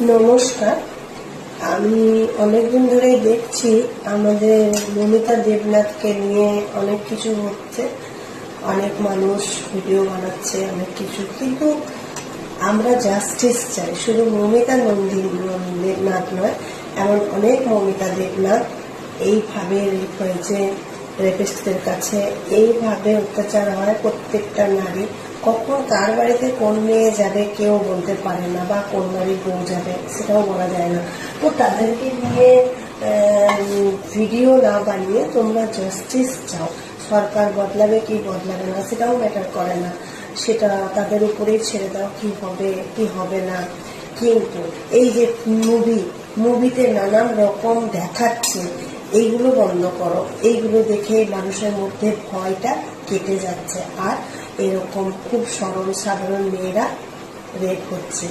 নমস্কার। আমি অনেকদিন ধরেই দেখছি আমাদের মমিতা দেবনাথকে নিয়ে অনেক কিছু হচ্ছে, অনেক মানুষ ভিডিও বানাচ্ছে, অনেক কিছু, কিন্তু আমরা জাস্টিস চাই। শুধু মমিতা দেবনাথ নয়, এমন অনেক মমিতা দেবনাথ এইভাবে রেপ হয়েছে, রেপিস্টদের কাছে এইভাবে অত্যাচার হয়। প্রত্যেকটা নারী কখন কার বাড়িতে কোন মেয়ে যাবে কেউ বলতে পারে না, বা কোন বাড়ির বউ যাবে সেটাও বলা যায় না। তো তাদেরকে নিয়ে ভিডিও না বানিয়ে তোমরা জাস্টিস চাও। সরকার বদলাবে কি বদলাবে না সেটাও ম্যাটার করে না, সেটা তাদের উপরেই ছেড়ে দাও, কি হবে কি হবে না। কিন্তু এই যে মুভিতে নানান রকম দেখাচ্ছে, এইগুলো বন্ধ করো। এইগুলো দেখে মানুষের মধ্যে ভয়টা কেটে যাচ্ছে, আর এরকম খুব সরল সাধারণ মেয়েরা রেপ হচ্ছে।